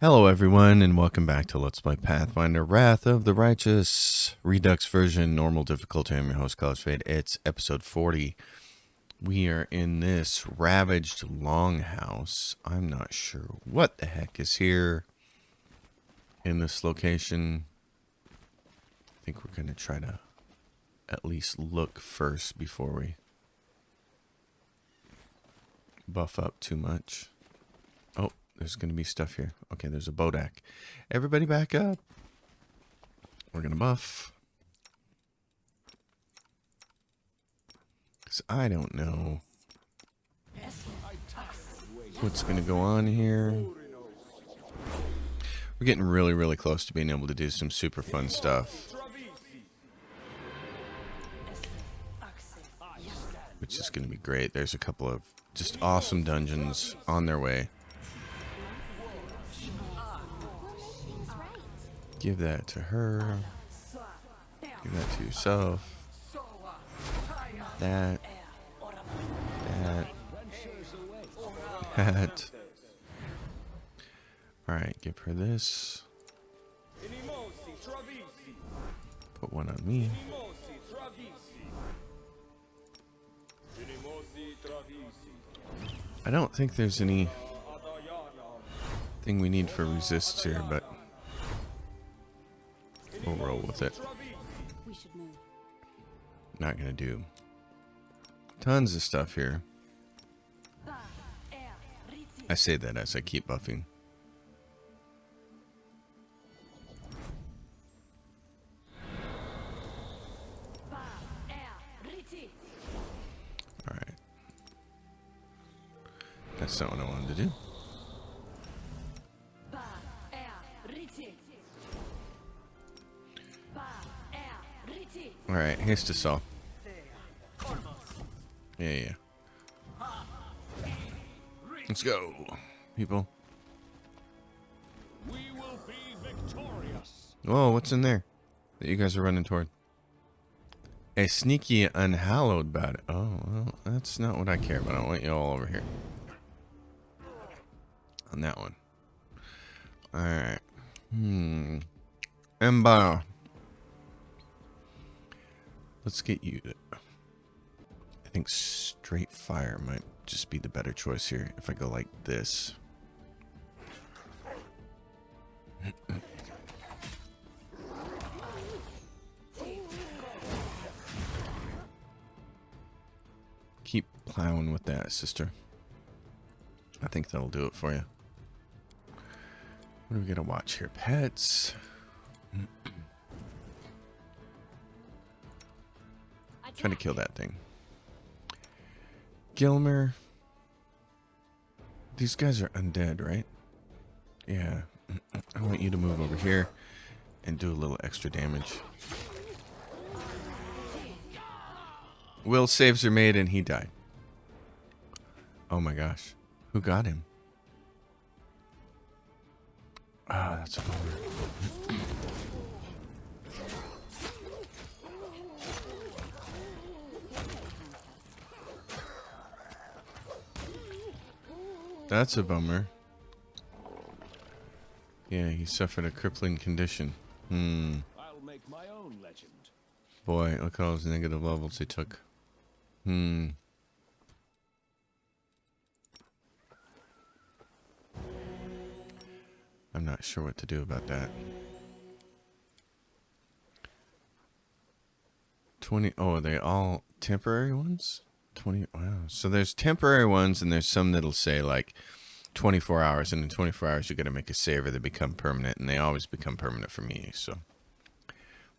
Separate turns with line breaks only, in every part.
Hello everyone, and welcome back to Let's Play Pathfinder Wrath of the Righteous. Redux version, normal difficulty. I'm your host, College Fade. It's episode 40. We are in this ravaged longhouse. I'm not sure what the heck is here in this location. I think we're going to try to at least look first before we buff up too much. Oh, there's going to be stuff here. Okay, there's a Bodak. Everybody back up. We're going to buff. Because I don't know what's going to go on here. We're getting really, really close to being able to do some super fun stuff, which is going to be great. There's a couple of just awesome dungeons on their way. Give that to her. Give that to yourself. That. Alright, give her this. Put one on me. I don't think there's any thing we need for resists here, but we'll roll with it. Not gonna do tons of stuff here. I say that as I keep buffing. Alright. That's not what I wanted to do. Alright, here's to Saul. Yeah. Let's go, people.
We will be victorious.
Whoa, what's in there that you guys are running toward? A sneaky unhallowed bat. Oh, well, that's not what I care about. I want you all over here. On that one. Alright. Ember. Let's get you. I think straight fire might just be the better choice here if I go like this. Keep plowing with that, sister. I think that'll do it for you. What are we gonna watch here? Pets. Trying to kill that thing. Gilmer. These guys are undead, right? Yeah. I want you to move over here and do a little extra damage. Will saves are made and he died. Oh my gosh. Who got him? Ah, that's a bummer. That's a bummer. Yeah, he suffered a crippling condition.
I'll make my own legend.
Boy, look at all those negative levels he took. I'm not sure what to do about that. 20. Oh, are they all temporary ones? 20. Wow. So there's temporary ones, and there's some that'll say like 24 hours, and in 24 hours you got to make a save or they become permanent, and they always become permanent for me. So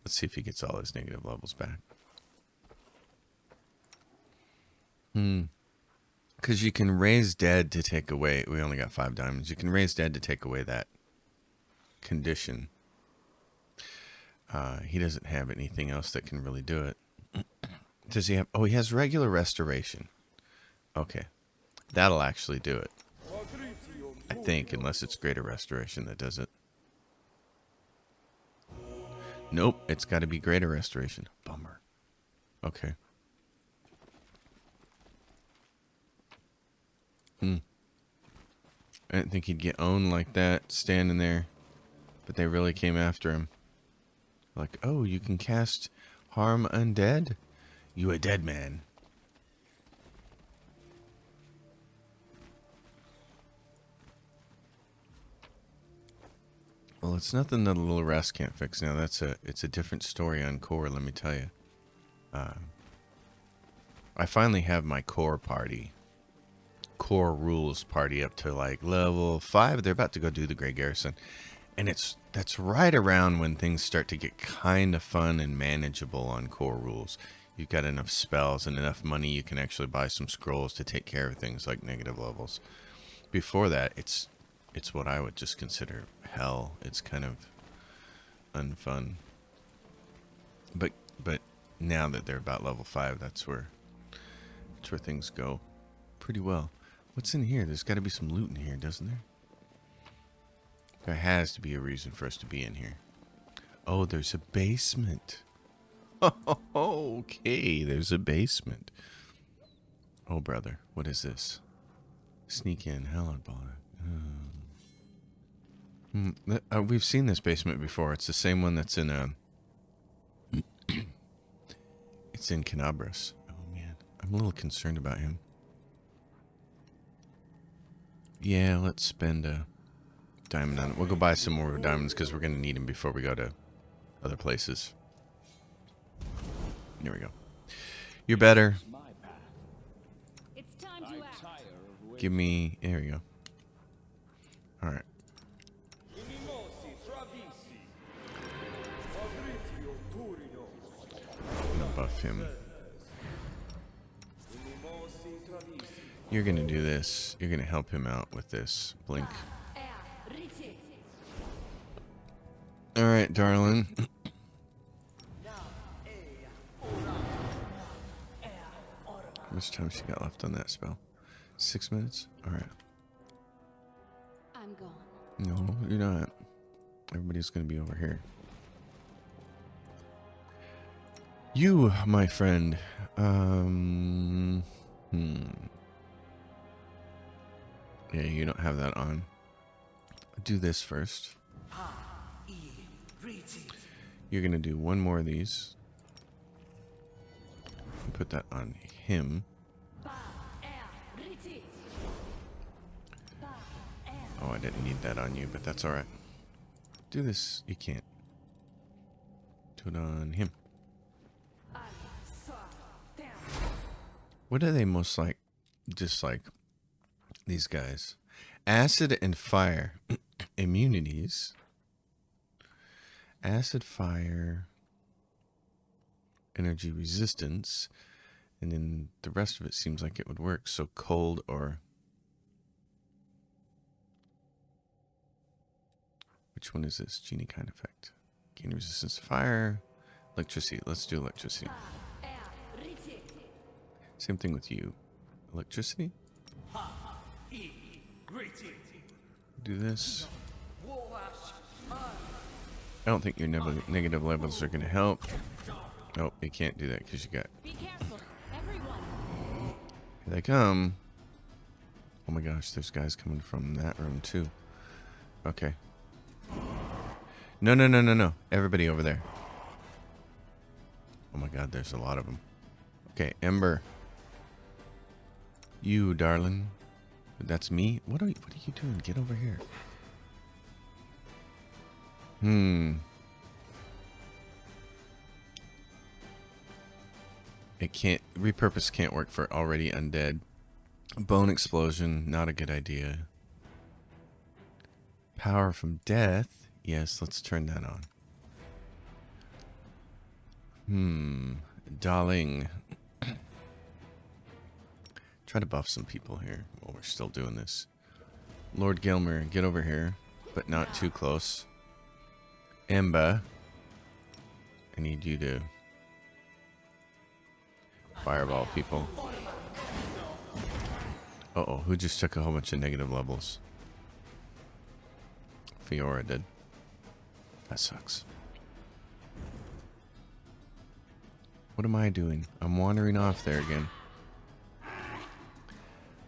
let's see if he gets all his negative levels back. Because you can raise dead to take away. We only got 5 diamonds. You can raise dead to take away that condition. He doesn't have anything else that can really do it. Does he have? Oh, he has regular restoration. Okay. That'll actually do it. I think, unless it's greater restoration that does it. Nope, it's got to be greater restoration. Bummer. Okay. I didn't think he'd get owned like that, standing there. But they really came after him. Like, oh, you can cast harm undead? You a dead man. Well, it's nothing that a little rest can't fix now. It's a different story on core, let me tell you. I finally have my core party. Core rules party up to like level 5. They're about to go do the Grey Garrison. And that's right around when things start to get kind of fun and manageable on core rules. You've got enough spells and enough money you can actually buy some scrolls to take care of things like negative levels. Before that, it's what I would just consider hell. It's kind of unfun. But now that they're about level 5, that's where things go pretty well. What's in here? There's got to be some loot in here, doesn't there? There has to be a reason for us to be in here. Oh, there's a basement. Okay, there's a basement. Oh, brother, what is this? Sneak in, hallowed ball. We've seen this basement before. It's the same one that's in it's in Canabras. Oh man, I'm a little concerned about him. Yeah, let's spend a diamond on it. We'll go buy some more diamonds because we're gonna need them before we go to other places. There we go. You're better.
My path.
It's time to act.
Tire of waiting.
Give me. There we go. All right. I'm gonna buff him. You're gonna do this. You're gonna help him out with this. Blink. All right, darling. How much time she got left on that spell? 6 minutes? All right.
I'm gone.
No, you're not. Everybody's gonna be over here. You, my friend. Yeah, you don't have that on. Do this first. You're gonna do one more of these. And put that on him. Oh, I didn't need that on you, but that's alright. Do this. You can't. Do it on him. What are they most like? Dislike these guys. Acid and fire immunities. Acid, fire, energy resistance, and then the rest of it seems like it would work. So cold or which one is this? Genie kind effect. Gain resistance to fire, electricity. Let's do electricity. Same thing with you. Electricity. Do this. I don't think your negative levels are going to help. Nope, you can't do that because you got...
Be careful, everyone.
Here they come. Oh my gosh, there's guys coming from that room too. Okay. No. Everybody over there. Oh my god, there's a lot of them. Okay, Ember. You, darling. That's me? What are you doing? Get over here. It can't... Repurpose can't work for already undead. Bone explosion, not a good idea. Power from death. Yes, let's turn that on. Darling. Try to buff some people here while we're still doing this. Lord Gilmer, get over here, but not too close. Emba, I need you to fireball people. Uh-oh, who just took a whole bunch of negative levels? Fiora did. That sucks. What am I doing? I'm wandering off there again.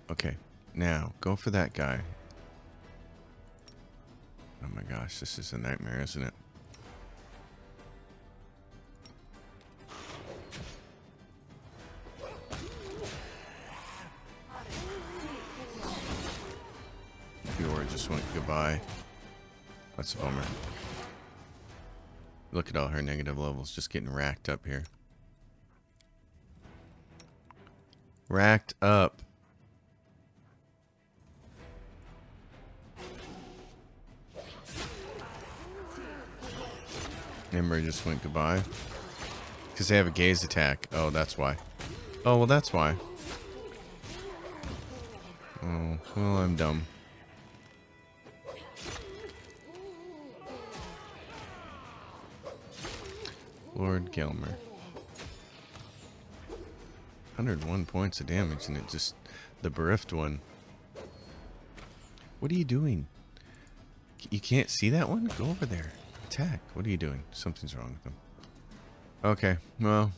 Okay, now, go for that guy. gosh, this is a nightmare, isn't it? Fiora just went goodbye. That's a bummer. Look at all her negative levels just getting racked up here. Racked up. Ember just went goodbye. Because they have a gaze attack. Oh, that's why. Oh, well, that's why. Oh, well, I'm dumb. Lord Gelmer. 101 points of damage, and it just... The bereft one. What are you doing? You can't see that one? Go over there. Attack. What are you doing? Something's wrong with them. Okay, well...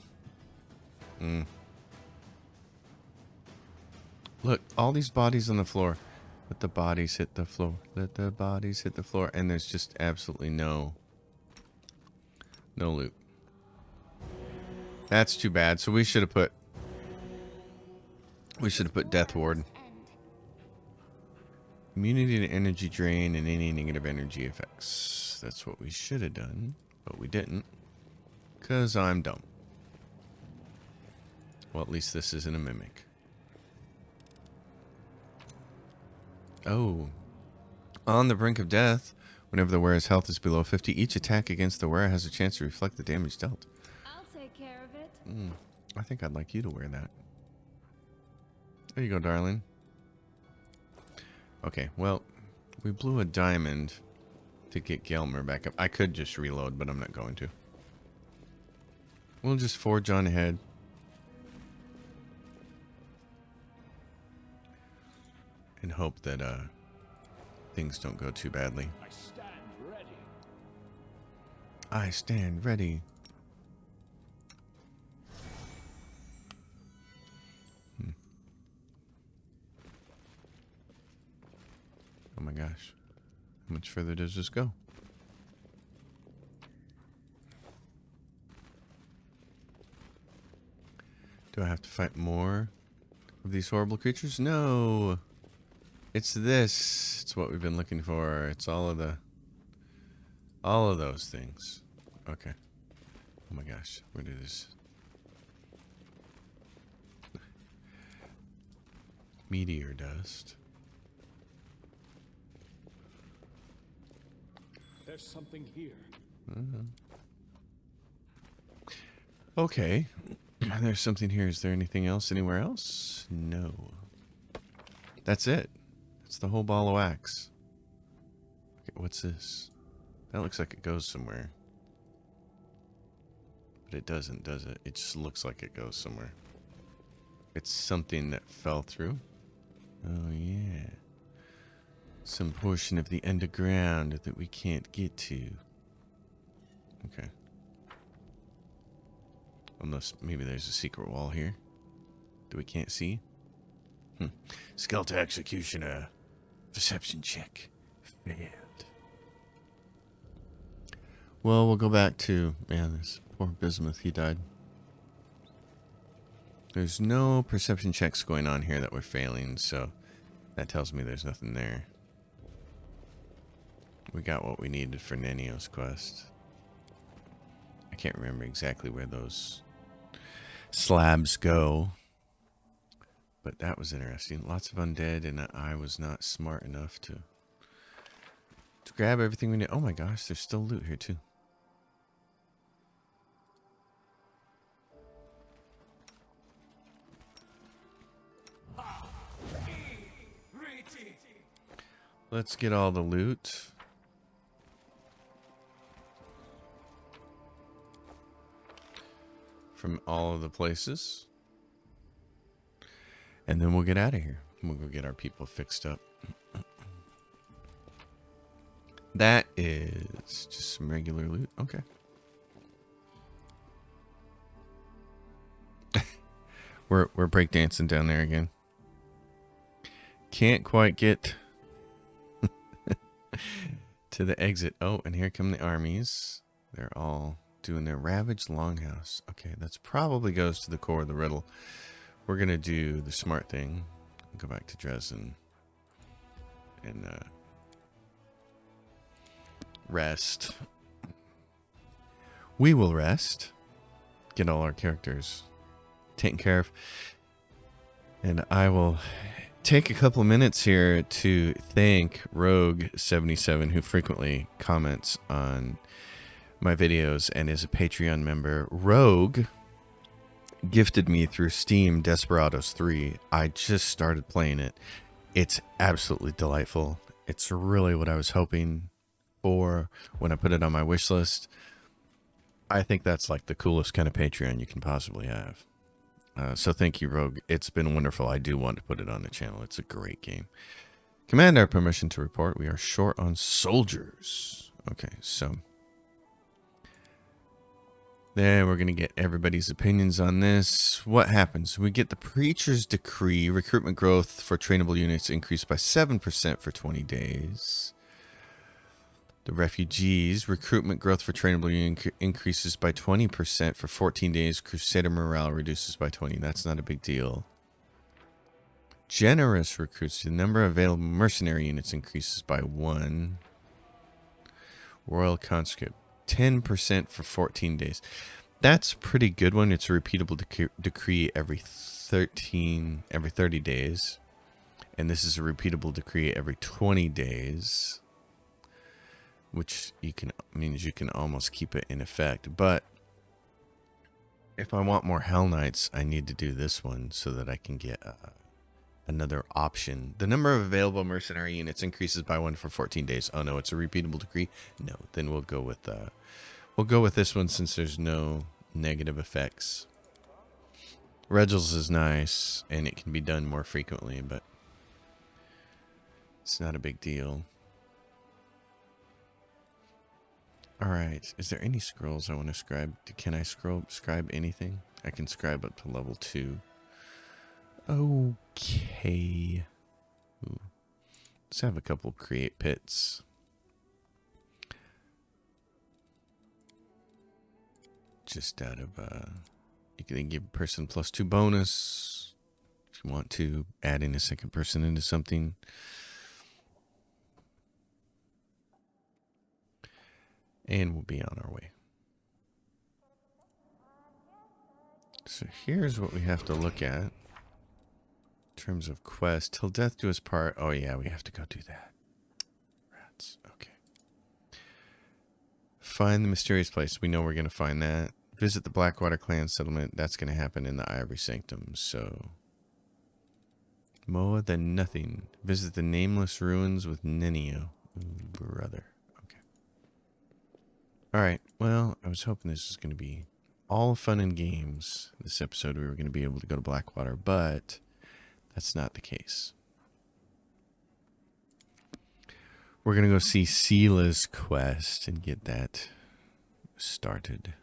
Look, all these bodies on the floor. Let the bodies hit the floor. Let the bodies hit the floor. And there's just absolutely no loot. That's too bad. So we should have put Death Ward. Immunity to energy drain and any negative energy effects. That's what we should have done, but we didn't. Because I'm dumb. Well, at least this isn't a mimic. Oh. On the brink of death, whenever the wearer's health is below 50, each attack against the wearer has a chance to reflect the damage dealt.
I'll take care of it.
I think I'd like you to wear that. There you go, darling. Okay, well, we blew a diamond to get Gelmer back up. I could just reload, but I'm not going to. We'll just forge on ahead. And hope that things don't go too badly.
I stand ready.
I stand ready. Oh my gosh. How much further does this go? Do I have to fight more of these horrible creatures? No. It's this. It's what we've been looking for. It's all of those things. Okay. Oh my gosh. Where did this? Meteor dust.
There's something here.
Okay. There's something here. Is there anything else anywhere else? No. That's it. That's the whole ball of wax. Okay, what's this? That looks like it goes somewhere. But it doesn't, does it? It just looks like it goes somewhere. It's something that fell through. Oh, yeah. Some portion of the underground that we can't get to. Okay. Unless maybe there's a secret wall here that we can't see. Skeletal executioner. Perception check. Failed. Well, we'll go back to... Man, this poor Bismuth, he died. There's no perception checks going on here that we're failing, so that tells me there's nothing there. We got what we needed for Nenio's quest. I can't remember exactly where those slabs go. But that was interesting. Lots of undead, and I was not smart enough to grab everything we need. Oh my gosh, there's still loot here too. Let's get all the loot. From all of the places. And then we'll get out of here. We'll go get our people fixed up. That is just some regular loot. Okay. We're breakdancing down there again. Can't quite get to the exit. Oh, and here come the armies. They're all doing their ravaged longhouse. Okay, that's probably goes to the core of the riddle. We're going to do the smart thing. Go back to Dresden and rest. We will rest. Get all our characters taken care of. And I will take a couple of minutes here to thank Rogue77, who frequently comments on my videos and is a Patreon member. Rogue gifted me through Steam Desperados 3. I just started playing it. It's absolutely delightful. It's really what I was hoping for when I put it on my wish list. I think that's like the coolest kind of Patreon you can possibly have. So thank you, Rogue. It's been wonderful. I do want to put it on the channel. It's a great game. Commander, permission to report. We are short on soldiers. Okay, so then we're going to get everybody's opinions on this. What happens? We get the Preacher's Decree. Recruitment growth for trainable units increased by 7% for 20 days. The Refugees. Recruitment growth for trainable units increases by 20% for 14 days. Crusader morale reduces by 20. That's not a big deal. Generous recruits. The number of available mercenary units increases by 1. Royal Conscript. 10% for 14 days. That's a pretty good one. It's a repeatable decree every 30 days. And this is a repeatable decree every 20 days. Which means you can almost keep it in effect. But if I want more Hell Knights, I need to do this one so that I can get another option. The number of available mercenary units increases by 1 for 14 days. Oh no, it's a repeatable decree. No, then we'll go with this one since there's no negative effects. Regals is nice and it can be done more frequently, but it's not a big deal. All right. Is there any scrolls I want to scribe? Can I scribe anything? I can scribe up to level 2. Okay. Ooh. Let's have a couple create pits. Just out of, you can give a person +2 bonus. If you want to, adding a second person into something. And we'll be on our way. So here's what we have to look at. In terms of quest. Till death do us part. Oh yeah, we have to go do that. Rats. Okay. Find the mysterious place. We know we're going to find that. Visit the Blackwater clan settlement. That's going to happen in the Ivory Sanctum. So more than nothing. Visit the nameless ruins with Nenio. Ooh, brother. Alright, well, I was hoping this was going to be all fun and games. This episode we were going to be able to go to Blackwater, but that's not the case. We're going to go see Sela's quest and get that started.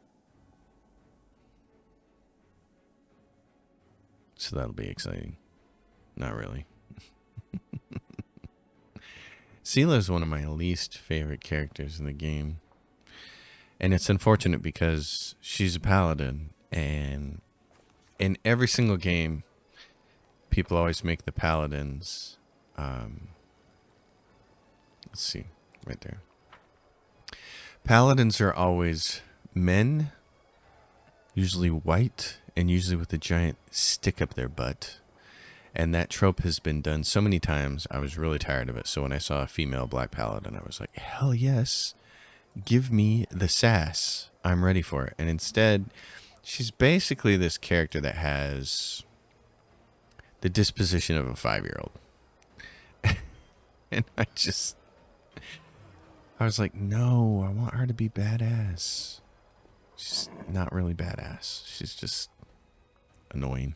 So that'll be exciting. Not really. Sela is one of my least favorite characters in the game. And it's unfortunate because she's a paladin, and in every single game, people always make the paladins, let's see, right there. Paladins are always men, usually white, and usually with a giant stick up their butt. And that trope has been done so many times, I was really tired of it. So when I saw a female black paladin, I was like, hell yes. Give me the sass. I'm ready for it. And instead, she's basically this character that has the disposition of a 5-year-old. And I was like, no, I want her to be badass. She's not really badass. She's just annoying.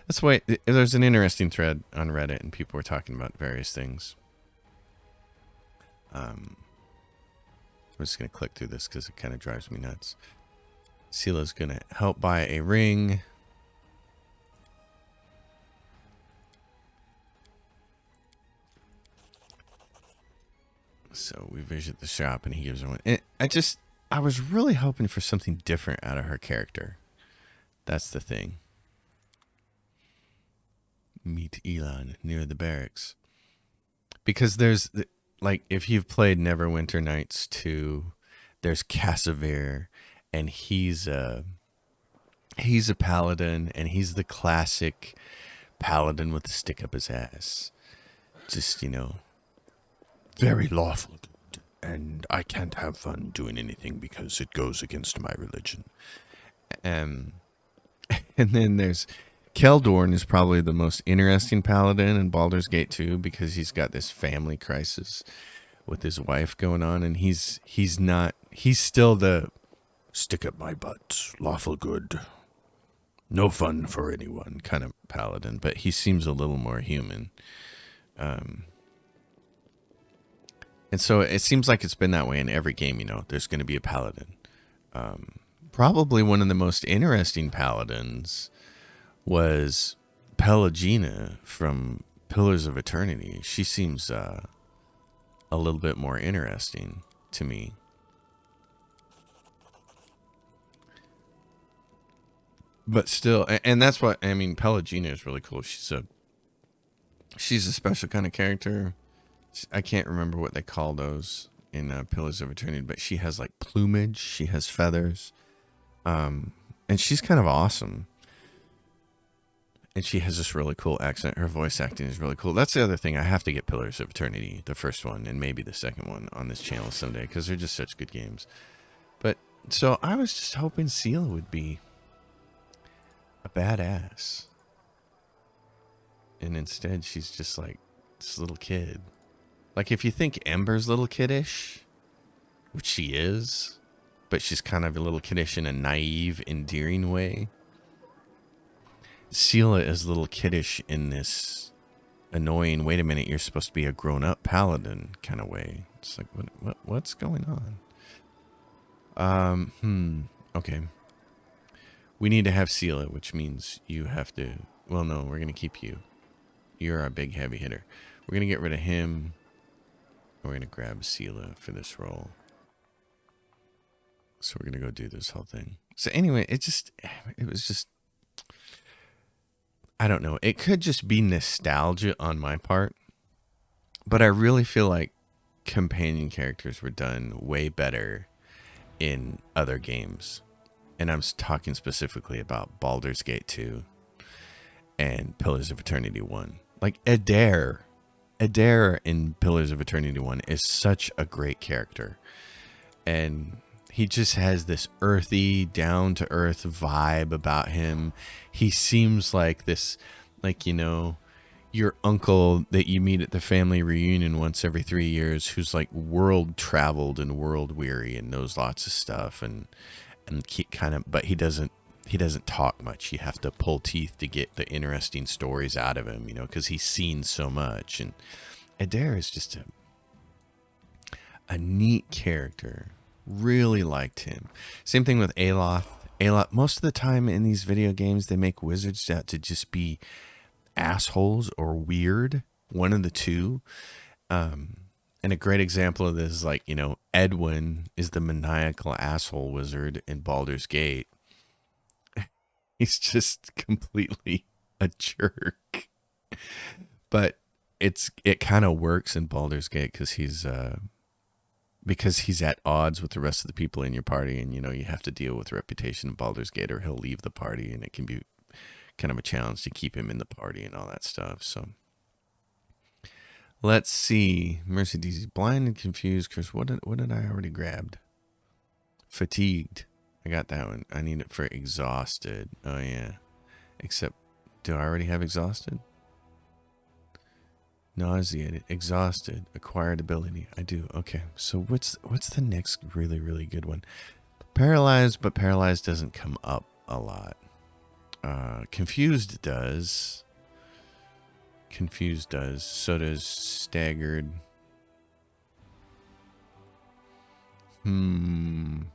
That's why there's an interesting thread on Reddit and people were talking about various things. I'm just going to click through this because it kind of drives me nuts. Sela's going to help buy a ring. So we visit the shop and he gives her one. And I was really hoping for something different out of her character. That's the thing. Meet Elon near the barracks. Because like, if you've played Neverwinter Nights 2, there's Cassavir, and he's a paladin, and he's the classic paladin with a stick up his ass. Just, very lawful, and I can't have fun doing anything because it goes against my religion. And then there's Keldorn is probably the most interesting paladin in Baldur's Gate 2 because he's got this family crisis with his wife going on, and he's still the stick up my butt, lawful good, no fun for anyone kind of paladin, but he seems a little more human. And so it seems like it's been that way in every game, there's going to be a paladin. Probably one of the most interesting paladins was Pelagina from Pillars of Eternity. She seems a little bit more interesting to me. But still, and that's what I mean. Pelagina is really cool. She's a special kind of character. I can't remember what they call those in Pillars of Eternity, but she has like plumage. She has feathers, and she's kind of awesome. And she has this really cool accent. Her voice acting is really cool. That's the other thing. I have to get Pillars of Eternity, the first one, and maybe the second one on this channel someday, because they're just such good games. But so I was just hoping Seela would be a badass. And instead, she's just like this little kid. Like, if you think Ember's little kiddish, which she is, but she's kind of a little kiddish in a naive, endearing way, Seela is a little kiddish in this annoying, wait a minute, you're supposed to be a grown-up paladin kind of way. It's like, what's going on? Okay. We need to have Seela, which means you have to, well, no, we're going to keep you. You're our big heavy hitter. We're going to get rid of him. We're going to grab Seela for this role. So we're going to go do this whole thing. So anyway, it was just, I don't know. It could just be nostalgia on my part, but I really feel like companion characters were done way better in other games. And I'm talking specifically about Baldur's Gate 2 and Pillars of Eternity 1. Like Adair in Pillars of Eternity 1 is such a great character. And he just has this earthy, down-to-earth vibe about him. He seems like this, like, your uncle that you meet at the family reunion once every 3 years who's like world-traveled and world-weary and knows lots of stuff and but he doesn't talk much. You have to pull teeth to get the interesting stories out of him, because he's seen so much. And Adair is just a neat character. Really liked him. Same thing with Aloth. Most of the time in these video games, they make wizards out to just be assholes or weird. One of the two. And a great example of this is like, Edwin is the maniacal asshole wizard in Baldur's Gate. He's just completely a jerk. But it kind of works in Baldur's Gate because he's at odds with the rest of the people in your party, and you have to deal with the reputation of Baldur's Gate or he'll leave the party, and it can be kind of a challenge to keep him in the party and all that stuff. So let's see. Mercy DZ, blind and confused. Chris, what did I already grabbed? Fatigued. I got that one. I need it for exhausted. Oh yeah. Except, do I already have exhausted? Nauseated, exhausted, acquired ability. I do. Okay. So what's the next really, really good one? Paralyzed, but paralyzed doesn't come up a lot. Confused does. Confused does. So does staggered. I'm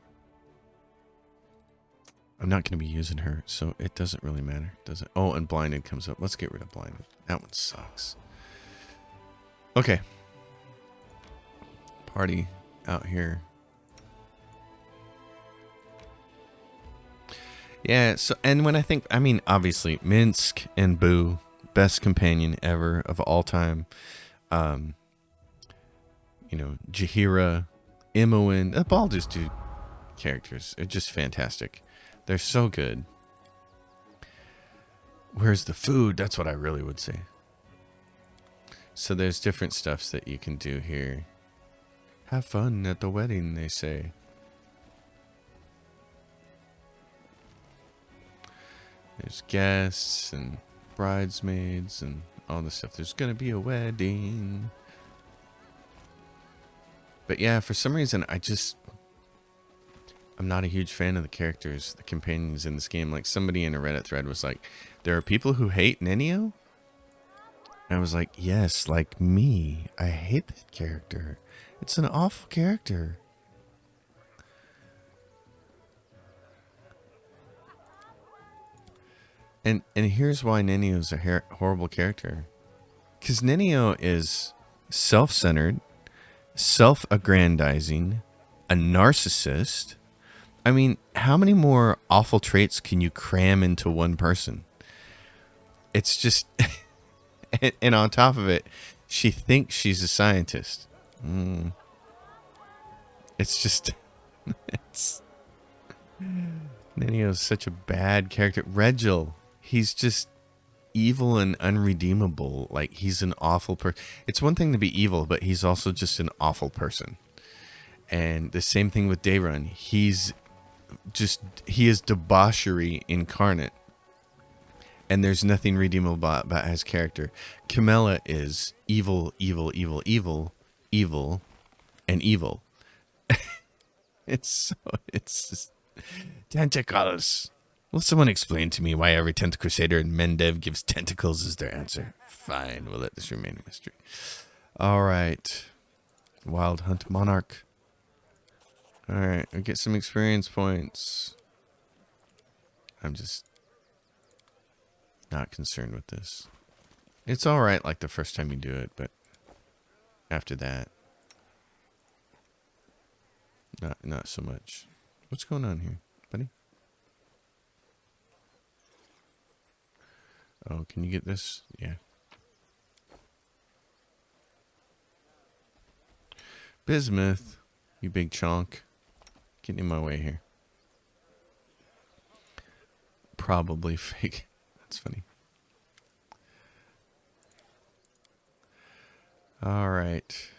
not going to be using her, so it doesn't really matter, does it? Oh, and blinded comes up. Let's get rid of blinded. That one sucks. Okay. party out here. Yeah, so, and when I think, I mean, obviously, Minsk and Boo, best companion ever of all time. You know, Jahira, Imoen, all just two characters are just fantastic. They're so good. Where's the food? That's what I really would say. So there's different stuffs that you can do here. Have fun at the wedding, they say. There's guests and bridesmaids and all this stuff. There's gonna be a wedding. But yeah, for some reason, I'm not a huge fan of the characters, the companions in this game. Like, somebody in a Reddit thread was like, there are people who hate Nenio? And I was like, yes, like me. I hate that character. It's an awful character. And here's why Nenio is a horrible character. Because Nenio is self-centered, self-aggrandizing, a narcissist. I mean, how many more awful traits can you cram into one person? It's just... and on top of it, she thinks she's a scientist. It's just... it's... Nenio's such a bad character. Regil, he's just evil and unredeemable. Like, he's an awful person. It's one thing to be evil, but he's also just an awful person. And the same thing with Dayrun. He is debauchery incarnate. And there's nothing redeemable about his character. Camilla is evil, evil, evil, evil, evil, and evil. It's just tentacles. Will someone explain to me why every 10th Crusader in Mendev gives tentacles as their answer? Fine, we'll let this remain a mystery. All right. Wild Hunt Monarch. All right, we get some experience points. I'm just not concerned with this. It's all right like the first time you do it, but after that, not so much. What's going on here, buddy? Oh, can you get this? Yeah. Bismuth, you big chonk. Getting in my way here. Probably fake. That's funny. All right.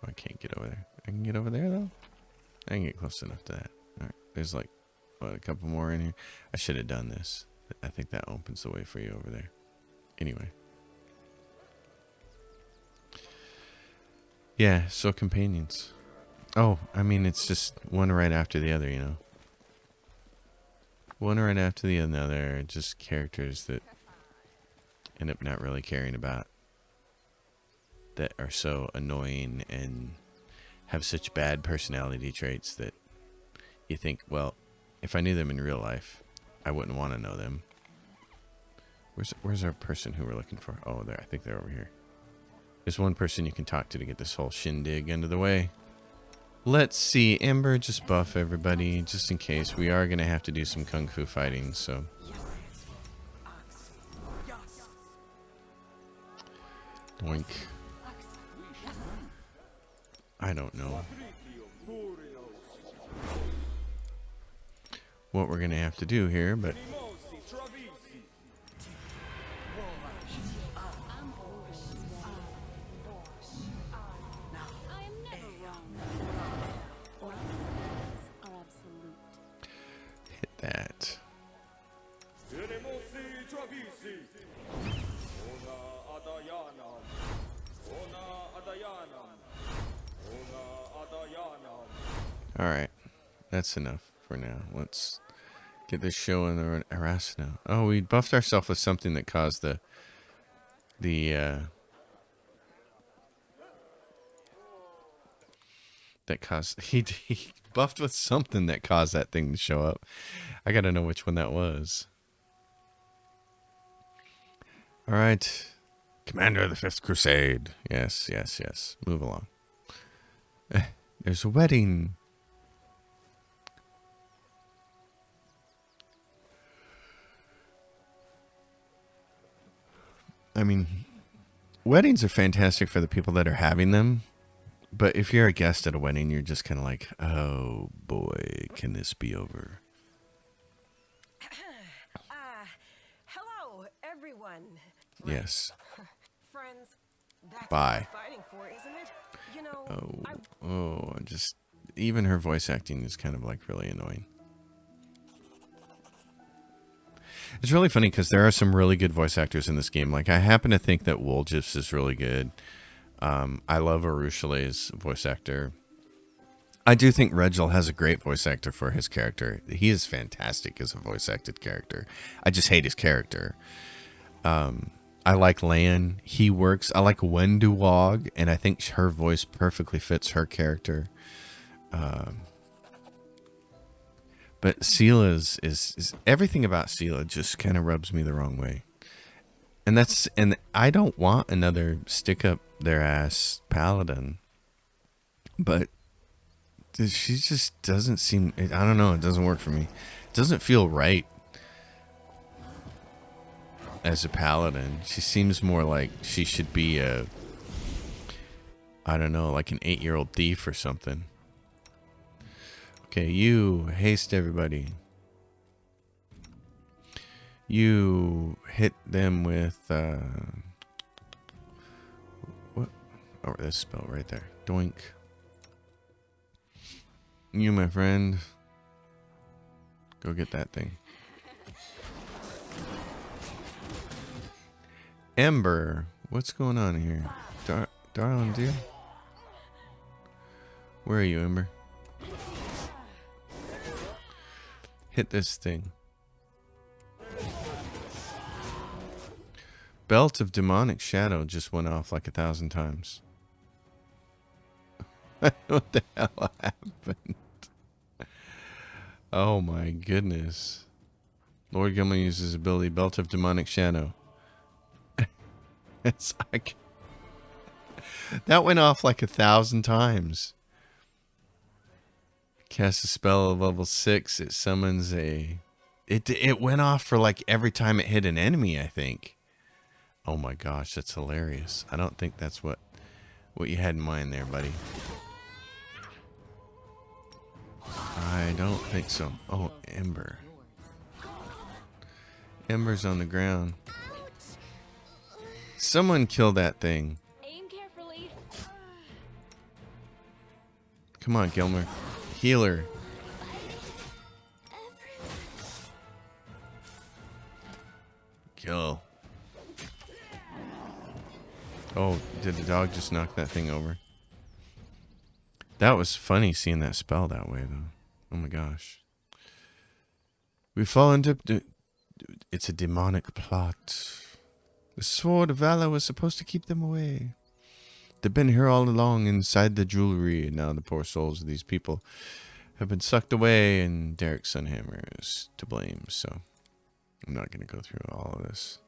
Oh, I can't get over there. I can get over there, though? I can get close enough to that. All right. There's like, what, a couple more in here? I should have done this. I think that opens the way for you over there. Anyway. Yeah, so companions. Oh, I mean, it's just one right after the other, you know. One right after the other. Just characters that end up not really caring about. That are so annoying and have such bad personality traits that you think, well, if I knew them in real life, I wouldn't want to know them. Where's our person who we're looking for? Oh, there. I think they're over here. There's one person you can talk to get this whole shindig under the way. Let's see. Ember, just buff everybody, just in case. We are going to have to do some kung fu fighting, so... Doink. I don't know what we're going to have to do here, but... Hit that. Alright, that's enough for now. Let's get this show in the harass now. Oh, we buffed ourselves with something that caused that caused he buffed with something that caused that thing to show up. I gotta know which one that was. All right. Commander of the Fifth Crusade. Yes, yes, yes. Move along. There's a wedding. I mean, weddings are fantastic for the people that are having them. But if you're a guest at a wedding, you're just kind of like, oh boy, can this be over?
Hello, everyone.
Yes.
Friends, that's
Bye.
what we're fighting for, isn't it? You know,
Just even her voice acting is kind of like really annoying. It's really funny because there are some really good voice actors in this game. Like, I happen to think that Woljifs is really good. I love Arushale's voice actor. I do think Regil has a great voice actor for his character. He is fantastic as a voice acted character. I just hate his character. I like Lan. He works. I like Wenduwog, and I think her voice perfectly fits her character. But Sela is everything about Sela just kind of rubs me the wrong way. And I don't want another stick up their ass paladin. But she just doesn't seem, I don't know, it doesn't work for me. It doesn't feel right as a paladin. She seems more like she should be I don't know, like an 8-year-old thief or something. Okay, you haste everybody. You hit them with what? Oh, this spell right there. Doink. You, my friend, go get that thing. Ember, what's going on here? Darling, dear? Where are you, Ember? Hit this thing. Belt of Demonic Shadow just went off like 1,000 times. What the hell happened? Oh my goodness. Lord Gilman uses his ability Belt of Demonic Shadow. It's like that went off like 1,000 times. Cast a spell of level 6. It summons a. It went off for like every time it hit an enemy, I think. Oh my gosh, that's hilarious. I don't think that's what you had in mind there, buddy. I don't think so. Oh, Ember. Ember's on the ground. Someone kill that thing.
Aim carefully.
Come on, Gilmer. Healer. Kill. Oh, did the dog just knock that thing over? That was funny seeing that spell that way, though. Oh my gosh. We fall into... It's a demonic plot. The Sword of Valor was supposed to keep them away. They've been here all along inside the jewelry, and now the poor souls of these people have been sucked away, and Derek Sunhammer is to blame, so I'm not going to go through all of this.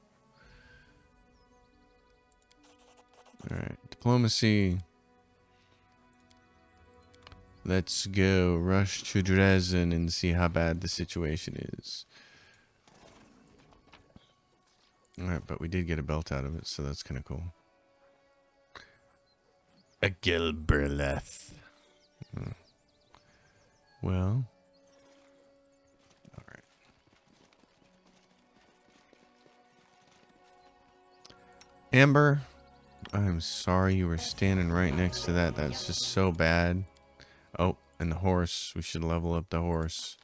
Alright, diplomacy. Let's go rush to Dresden and see how bad the situation is. Alright, but we did get a belt out of it, so that's kind of cool. A Gilberleth. Well. Alright. Amber, I'm sorry you were standing right next to that. That's just so bad. Oh, and the horse. We should level up the horse.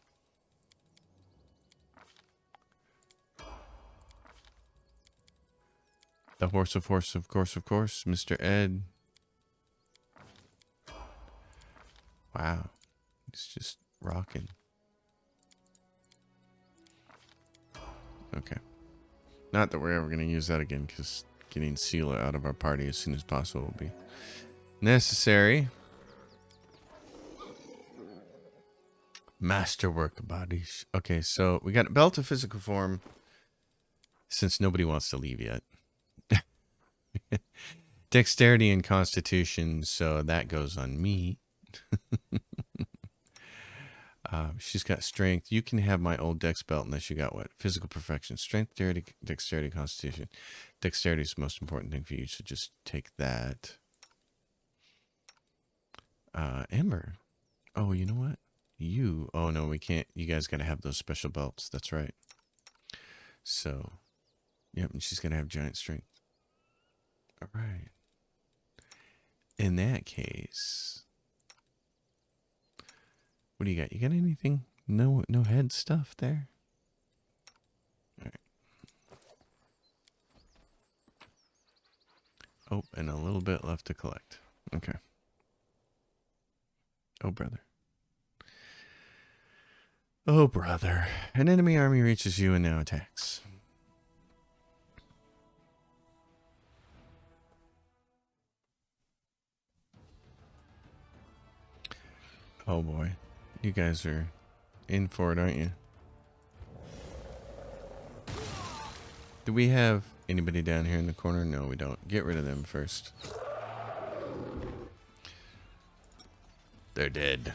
The horse, of course, Mr. Ed. Wow. It's just rocking. Okay. Not that we're ever going to use that again, because getting Sela out of our party as soon as possible will be necessary. Masterwork bodies. Okay, so we got a belt of physical form since nobody wants to leave yet. Dexterity and Constitution, so that goes on me. She's got Strength. You can have my old Dex belt unless you got what? Physical Perfection. Strength, Dexterity, Constitution. Dexterity is the most important thing for you, so just take that. Ember. Oh, you know what? Oh no, we can't. You guys got to have those special belts. That's right. So, yep, and she's going to have giant strength. All right. In that case, what do you got? You got anything? No head stuff there? All right. Oh, and a little bit left to collect. Okay. Oh, brother. Oh, brother. An enemy army reaches you and now attacks. Oh, boy. You guys are in for it, aren't you? Do we have anybody down here in the corner? No, we don't. Get rid of them first. They're dead.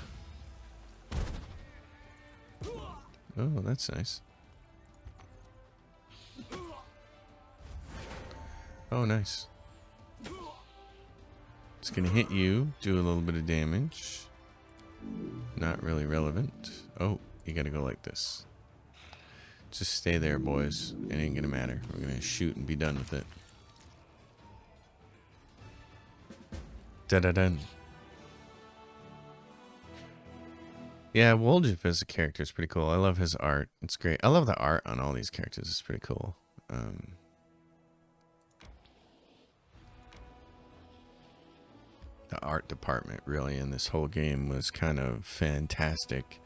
Oh, that's nice. Oh, nice. It's gonna hit you, do a little bit of damage. Not really relevant. Oh, you gotta go like this. Just stay there, boys. It ain't gonna matter. We're gonna shoot and be done with it. Da-da-dun. Yeah, Woljif as a character is pretty cool. I love his art. It's great. I love the art on all these characters. It's pretty cool. The art department really in this whole game was kind of fantastic.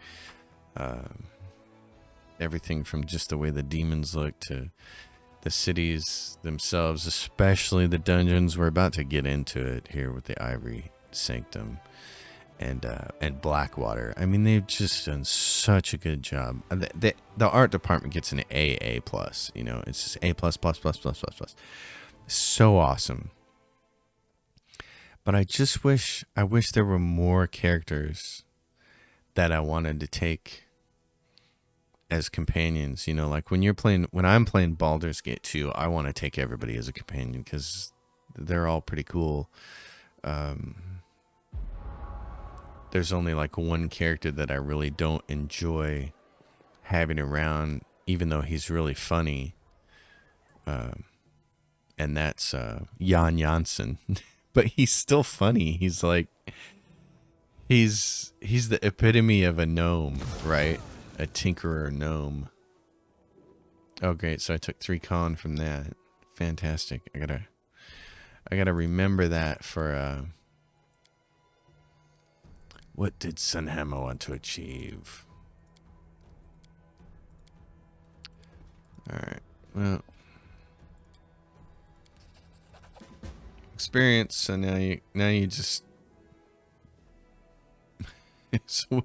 Everything from just the way the demons look to the cities themselves, especially the dungeons. We're about to get into it here with the Ivory Sanctum and Blackwater. I mean, they've just done such a good job. The art department gets an A plus. You know, it's just A plus plus plus plus plus plus. So awesome. But I wish there were more characters that I wanted to take as companions. You know, like when I'm playing Baldur's Gate 2, I want to take everybody as a companion because they're all pretty cool. There's only like one character that I really don't enjoy having around, even though he's really funny. And that's Jan Janssen. But he's still funny. He's like, he's the epitome of a gnome, right? A tinkerer gnome. Oh, great. So I took 3 con from that. Fantastic. I gotta remember that for, what did Sunhammer want to achieve? Alright, well. Experience, so now you just... so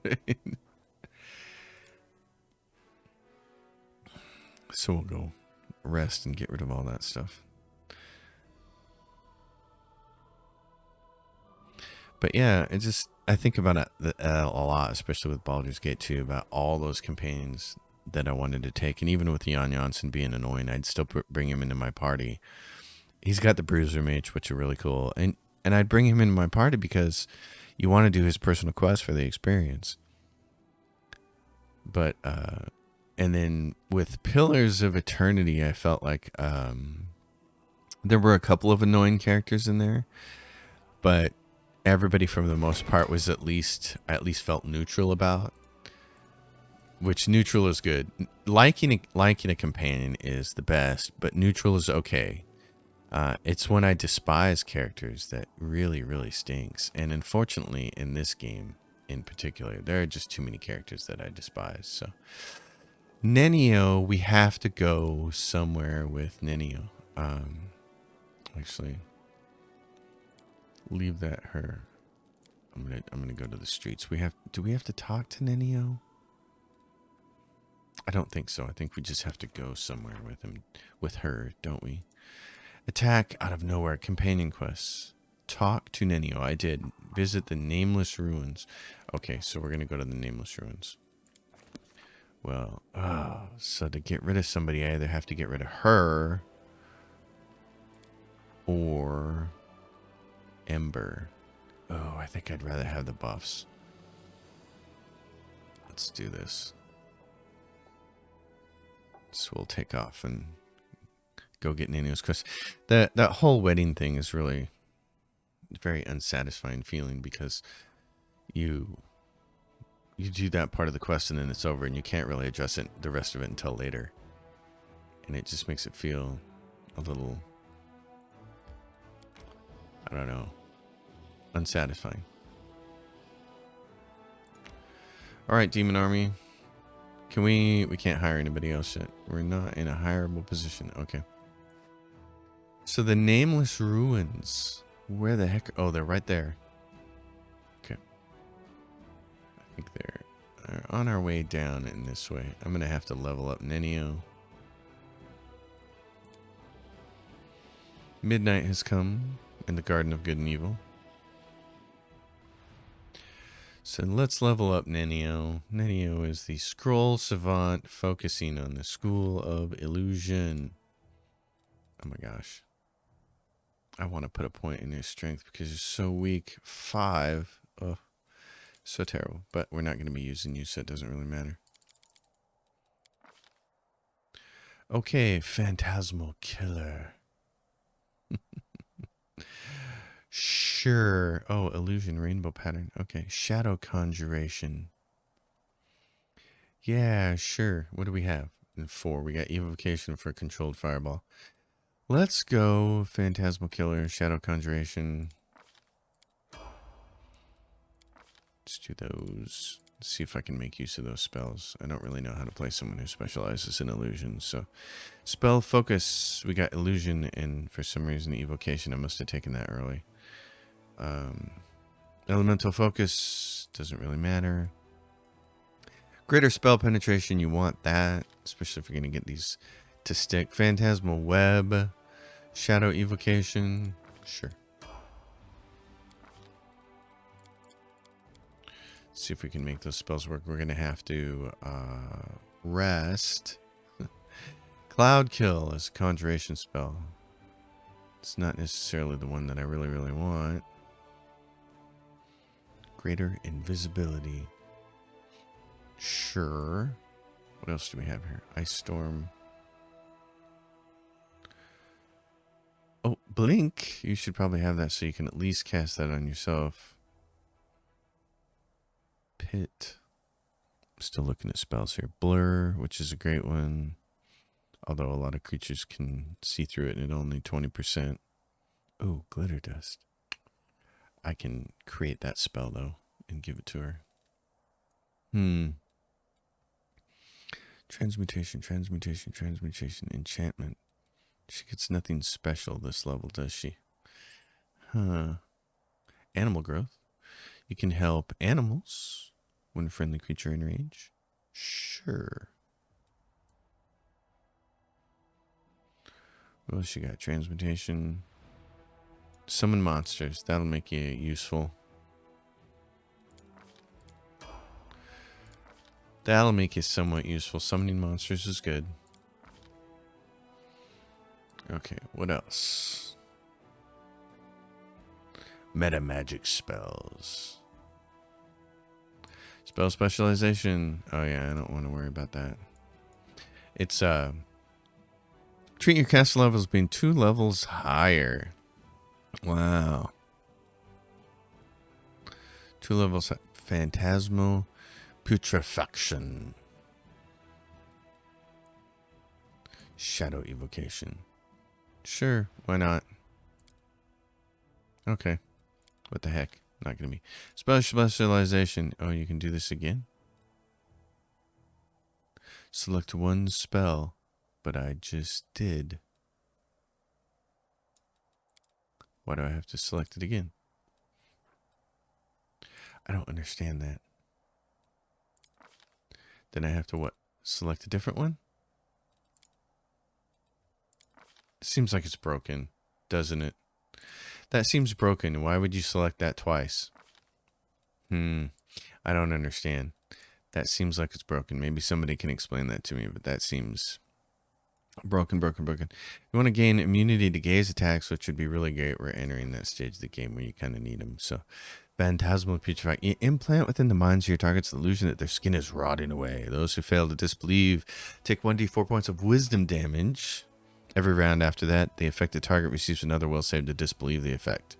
we'll go rest and get rid of all that stuff. But yeah, I think about it a lot, especially with Baldur's Gate 2, about all those companions that I wanted to take. And even with Jan Janssen being annoying, I'd still bring him into my party. He's got the Bruiser Mage, which are really cool. And I'd bring him into my party because you want to do his personal quest for the experience. But, and then with Pillars of Eternity, I felt like there were a couple of annoying characters in there. But everybody for the most part was at least felt neutral about, which neutral is good. Liking a companion is the best, but neutral is okay. It's when I despise characters that really, really stinks. And unfortunately, in this game in particular, there are just too many characters that I despise. So Nenio, we have to go somewhere with Nenio. Actually, leave that her. I'm gonna go to the streets. Do we have to talk to Nenio? I don't think so. I think we just have to go somewhere with her, don't we? Attack out of nowhere. Companion quests. Talk to Nenio. I did. Visit the Nameless Ruins. Okay, so we're going to go to the Nameless Ruins. Well, so to get rid of somebody, I either have to get rid of her or Ember. Oh, I think I'd rather have the buffs. Let's do this. So we'll take off and go get Nenio's quest. That whole wedding thing is really very unsatisfying feeling because you do that part of the quest and then it's over and you can't really address it the rest of it until later. And it just makes it feel a little, I don't know, unsatisfying. All right, Demon Army. Can we can't hire anybody else yet. We're not in a hireable position. Okay. So the Nameless Ruins. Where the heck? Oh, they're right there. Okay. I think they're on our way down in this way. I'm going to have to level up Nenio. Midnight has come in the Garden of Good and Evil. So let's level up Nenio. Nenio is the Scroll Savant focusing on the School of Illusion. Oh my gosh. I want to put a point in his strength because he's so weak. 5. Oh, so terrible. But we're not going to be using you, so it doesn't really matter. Okay, Phantasmal Killer. Sure. Oh, Illusion Rainbow Pattern. Okay, Shadow Conjuration. Yeah, sure. What do we have? In 4, we got Evocation for Controlled Fireball. Let's go Phantasmal Killer, Shadow Conjuration. Let's do those. Let's see if I can make use of those spells. I don't really know how to play someone who specializes in illusions. So, Spell Focus. We got Illusion and for some reason Evocation. I must have taken that early. Elemental Focus. Doesn't really matter. Greater Spell Penetration. You want that. Especially if you're going to get these to stick. Phantasmal Web. Shadow Evocation. Sure. Let's see if we can make those spells work. We're going to have to rest. Cloud Kill is a conjuration spell. It's not necessarily the one that I really, really want. Greater Invisibility. Sure. What else do we have here? Ice Storm. Oh, Blink. You should probably have that so you can at least cast that on yourself. Pit. I'm still looking at spells here. Blur, which is a great one. Although a lot of creatures can see through it at only 20%. Oh, Glitter Dust. I can create that spell, though, and give it to her. Transmutation, enchantment. She gets nothing special this level, does she? Animal growth. You can help animals when a friendly creature in range. Sure. What else you got? Transmutation. Summon monsters. That'll make you useful. That'll make you somewhat useful. Summoning monsters is good. Okay, what else? Meta magic spells. Spell specialization. Oh yeah, I don't want to worry about that. It's treat your cast level as being 2 levels higher. Wow. 2 levels. Phantasmal Putrefaction. Shadow Evocation. Sure, why not? Okay. What the heck? Not gonna be. Spell specialization. Oh, you can do this again? Select one spell, but I just did. Why do I have to select it again? I don't understand that. Then I have to what? Select a different one? It seems like it's broken. doesn't it? That seems broken. Why would you select that twice? I don't understand. That seems like it's broken. Maybe somebody can explain that to me, but that seems broken. You want to gain immunity to gaze attacks, which would be really great. We're entering that stage of the game where you kind of need them. So, phantasmal putrefact. You implant within the minds of your targets the illusion that their skin is rotting away. Those who fail to disbelieve take 1d4 points of wisdom damage. Every round after that, the affected target receives another will save to disbelieve the effect.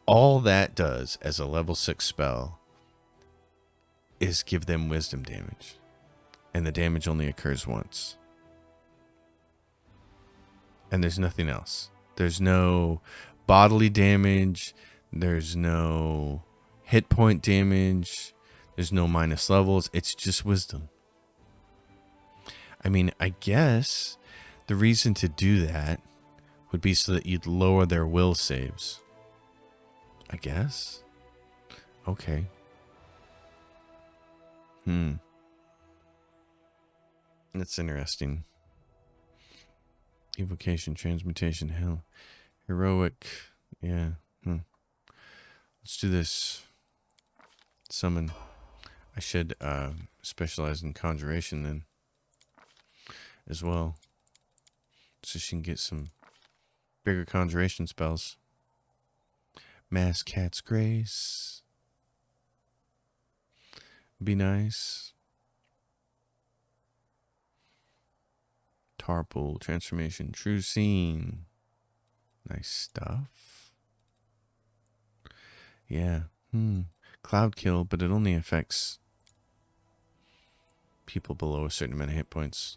All that does as a level 6 spell is give them wisdom damage. And the damage only occurs once. And there's nothing else. There's no bodily damage. There's no hit point damage. There's no minus levels. It's just wisdom. I mean, I guess the reason to do that would be so that you'd lower their will saves. I guess. Okay. That's interesting. Evocation, transmutation, hell. Heroic. Yeah. Let's do this. Summon. I should specialize in conjuration then. As well. So she can get some bigger conjuration spells. Mass Cat's Grace. Be nice. Tarpool, Transformation, True Scene. Nice stuff. Yeah. Cloud Kill, but it only affects people below a certain amount of hit points.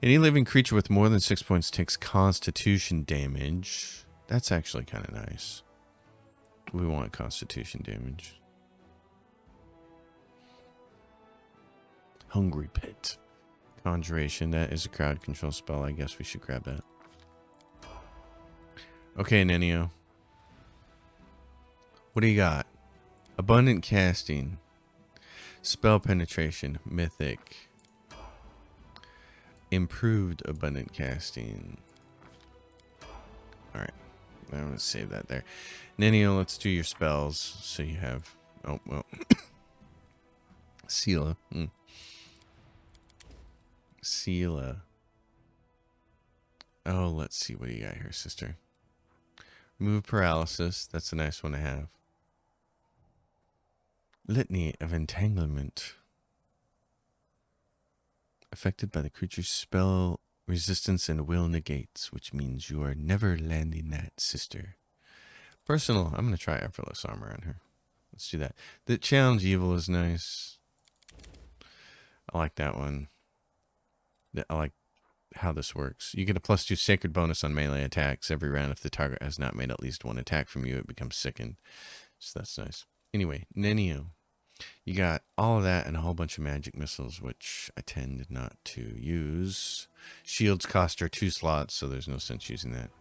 Any living creature with more than 6 points takes constitution damage. That's actually kind of nice. We want constitution damage. Hungry Pit. Conjuration. That is a crowd control spell. I guess we should grab that. Okay, Nenio. What do you got? Abundant Casting. Spell Penetration. Mythic. Improved Abundant Casting. Alright. I'm going to save that there. Nenio, let's do your spells. So you have... Oh, well. Sela. Sela. Oh, let's see. What do you got here, sister? Remove Paralysis. That's a nice one to have. Litany of Entanglement. Affected by the creature's spell resistance and will negates, which means you are never landing that, sister. Personal. I'm going to try Effortless Armor on her. Let's do that. The Challenge Evil is nice. I like that one. I like how this works. You get a +2 sacred bonus on melee attacks every round. If the target has not made at least one attack from you, it becomes sickened. So that's nice. Anyway, Nenio. You got all of that and a whole bunch of magic missiles, which I tend not to use. Shields cost her 2 slots, so there's no sense using that.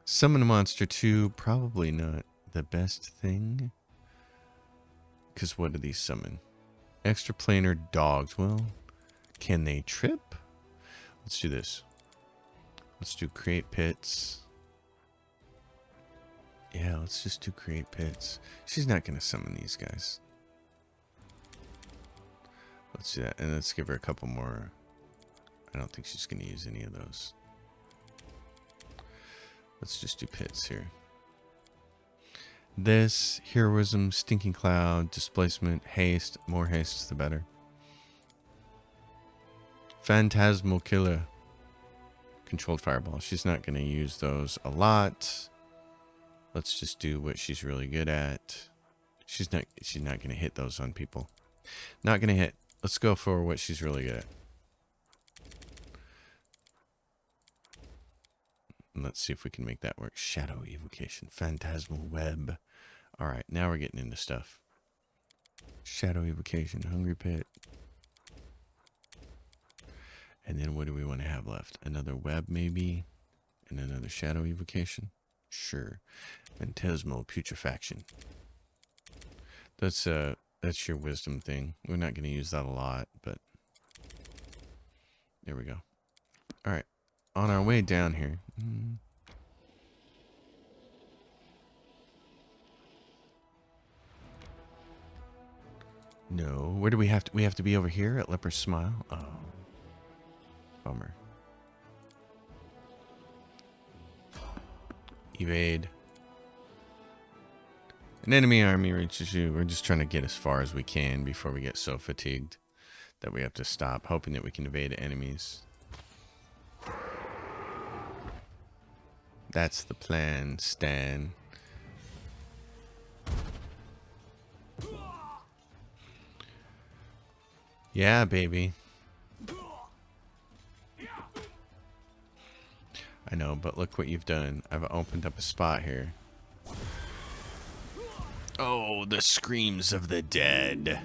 Summon a monster 2, probably not the best thing. Because what do these summon? Extraplanar dogs. Well, can they trip? Let's do this. Let's do Create Pits. Yeah, let's just do Create Pits. She's not going to summon these guys. Let's do that. And let's give her a couple more. I don't think she's going to use any of those. Let's just do Pits here. This, Heroism, Stinking Cloud, Displacement, Haste. More haste, the better. Phantasmal Killer. Controlled Fireball. She's not going to use those a lot. Let's just do what she's really good at. She's not going to hit those on people. Not going to hit. Let's go for what she's really good at. And let's see if we can make that work. Shadow Evocation. Phantasmal Web. Alright, now we're getting into stuff. Shadow Evocation. Hungry Pit. And then what do we want to have left? Another web maybe? And another Shadow Evocation? Sure. Phantasmal Putrefaction. That's your wisdom thing. We're not going to use that a lot, but there we go. Alright. on our way down here. No, where do we have to? We have to be over here at Leper's Smile. Oh, bummer. Evade. An enemy army reaches you. We're just trying to get as far as we can before we get so fatigued that we have to stop, hoping that we can evade enemies. That's the plan, Stan. Yeah, baby. I know, but look what you've done. I've opened up a spot here. Oh, the screams of the dead.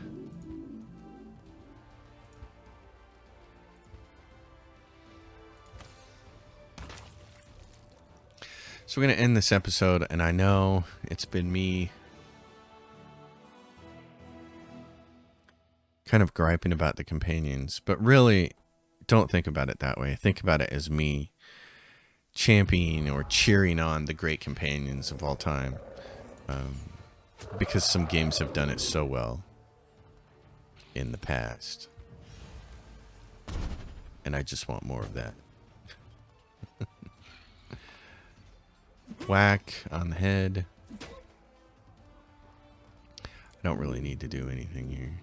So we're going to end this episode, and I know it's been me kind of griping about the companions, but really don't think about it that way. Think about it as me championing or cheering on the great companions of all time, because some games have done it so well in the past, and I just want more of that. Whack on the head. I don't really need to do anything here.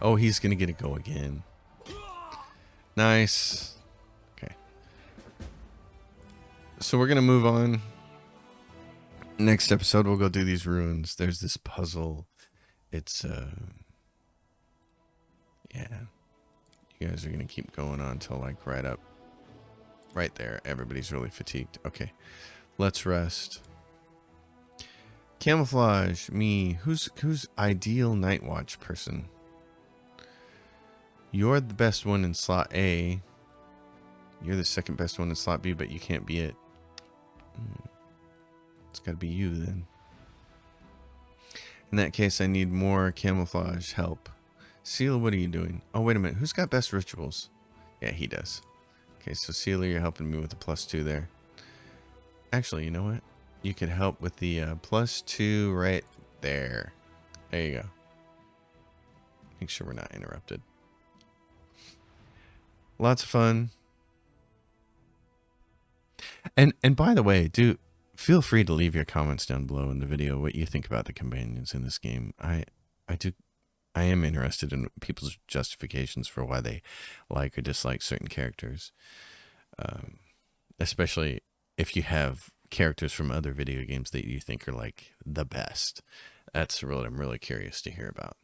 Oh, he's gonna get a go again. Nice. Okay. So we're gonna move on. Next episode, we'll go do these runes. There's this puzzle. It's yeah. You guys are gonna keep going on till like right there. Everybody's really fatigued. Okay. Let's rest. Camouflage, me. Who's ideal night watch person? You're the best one in slot A. You're the second best one in slot B, but you can't be it. It's got to be you then. In that case, I need more camouflage help. Seal, what are you doing? Oh, wait a minute. Who's got best rituals? Yeah, he does. Okay, so Sealer, you're helping me with the +2 there. Actually, you know what? You could help with the +2 right there. There you go. Make sure we're not interrupted. Lots of fun. And by the way, feel free to leave your comments down below in the video what you think about the companions in this game. I am interested in people's justifications for why they like or dislike certain characters. Especially if you have characters from other video games that you think are like the best. That's what I'm really curious to hear about.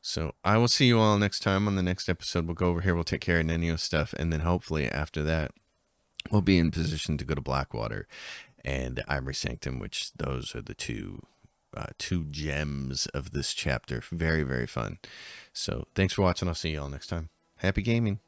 So I will see you all next time on the next episode. We'll go over here. We'll take care of Nenio stuff. And then hopefully after that, we'll be in position to go to Blackwater and the Ivory Sanctum, which those are the two gems of this chapter. Very, very fun. So thanks for watching. I'll see you all next time. Happy gaming.